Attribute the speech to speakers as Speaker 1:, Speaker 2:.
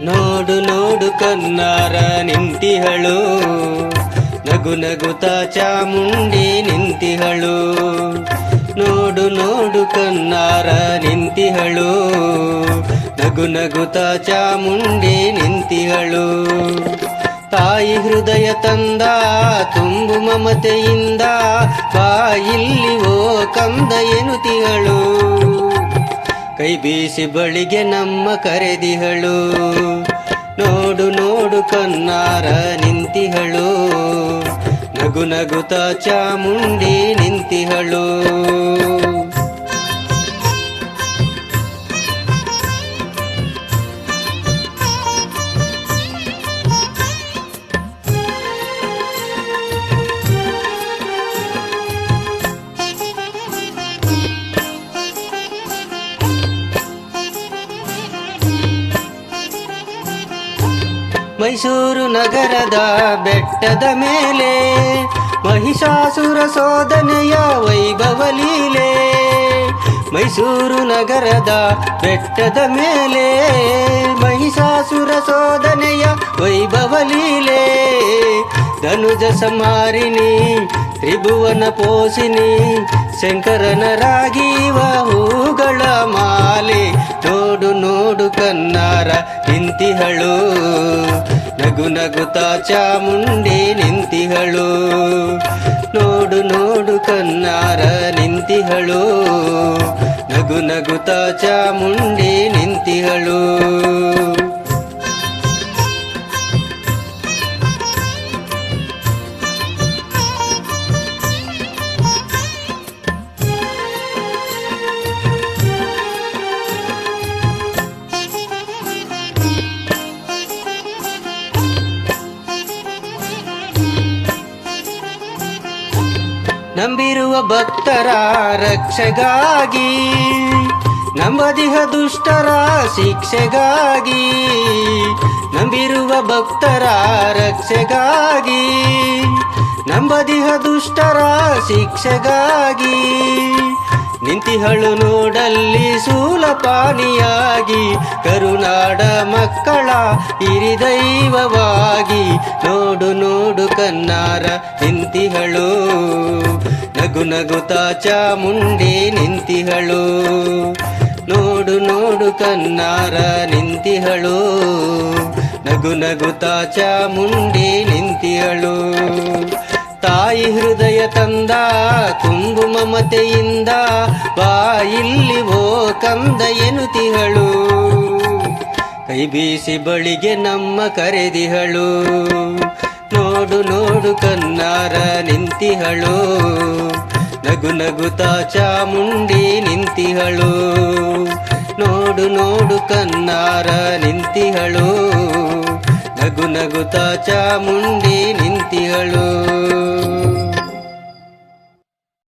Speaker 1: ನೋಡು ನೋಡು ಕನ್ನಾರ ನಿಂತಿಹಳು, ನಗು ನಗುತ ಚಾಮುಂಡಿ ನಿಂತಿಹಳು. ನೋಡು ನೋಡು ಕನ್ನಾರ ನಿಂತಿಹಳು, ನಗು ನಗುತ ಚಾಮುಂಡಿ ನಿಂತಿಹಳು. ತಾಯಿ ಹೃದಯ ತಂದ ತುಂಬು ಮಮತೆಯಿಂದ ಬಾಯಿಲ್ಲಿ ಓ ಕಂದ ಎನ್ನುತ್ತಿಹಳು. ಕೈ ಬೀಸಿ ಬಳಿಗೆ ನಮ್ಮ ಕರೆದಿಹಳು. ನೋಡು ನೋಡು ಕನ್ನಾರ ನಿಂತಿಹಳು, ನಗು ನಗುತ ಚಾಮುಂಡಿ ನಿಂತಿಹಳು. ಮೈಸೂರು ನಗರದ ಬೆಟ್ಟದ ಮೇಲೆ ಮಹಿಷಾಸುರ ಸೋದನೆಯ ವೈಭವ ಲೀಲೆ. ಮೈಸೂರು ನಗರದ ಬೆಟ್ಟದ ಮೇಲೆ ಮಹಿಷಾಸುರ ಸೋದನೆಯ ವೈಭವ ಲೀಲೆ. ಧನುಜ ಸಮಾರಿಣಿ ತ್ರಿಭುವನ ಪೋಷಿನಿ ಶಂಕರನ ರಾಗೀವ ಹೂಗಳ ಮಾಲೆ. ನೋಡು ನೋಡು ಕನ್ನಾರ ನಿಂತಿಹಳು, ನಗು ನಗುತ ಚಾಮುಂಡಿ ನಿಂತಿಹಳು. ನೋಡು ನೋಡು ಕನ್ನಾರ ನಿಂತಿಹಳು, ನಗು ನಗುತ ಚಾಮುಂಡಿ ನಿಂತಿಹಳು. ನಂಬಿರುವ ಭಕ್ತರ ರಕ್ಷೆಗಾಗಿ, ನಂಬದಿಹ ದುಷ್ಟರ ಶಿಕ್ಷೆಗಾಗಿ. ನಂಬಿರುವ ಭಕ್ತರ ರಕ್ಷೆಗಾಗಿ, ನಂಬದಿಹ ದುಷ್ಟರ ಶಿಕ್ಷೆಗಾಗಿ. ನಿಂತಿಹಳು ನೋಡಲ್ಲಿ ಶೂಲಪಾಣಿಯಾಗಿ, ಕರುನಾಡ ಮಕ್ಕಳ ಹಿರಿದೈವವಾಗಿ. ನೋಡು ನೋಡು ಕನ್ನಾರ ನಿಂತಿಹಳು, ನಗು ನಗುತ ಚಾಮುಂಡಿ ನಿಂತಿಹಳು. ನೋಡು ನೋಡು ಕನ್ನಾರ ನಿಂತಿಹಳು, ನಗು ನಗುತ ಚಾಮುಂಡಿ ನಿಂತಿಹಳು. ತಾಯಿ ಹೃದಯ ತಂದ ತುಂಬು ಮಮತೆಯಿಂದ ಬಾಯಿಲ್ಲಿ ಓ ಕಂದ ಎನ್ನುತ್ತಿಹಳು. ಕೈ ಬೀಸಿ ಬಳಿಗೆ ನಮ್ಮ ಕರೆದಿಹಳು. ನೋಡು ನೋಡು ಕನ್ನಾರ ನಿಂತಿಹಳು, ನಗು ನಗುತ ಚಾಮುಂಡಿ ನಿಂತಿಹಳು. ನೋಡು ನೋಡು ಕನ್ನಾರ ನಿಂತಿಹಳು, ನಗು ನಗುತ ಚಾಮುಂಡಿ ನಿಂತಿಹಳು.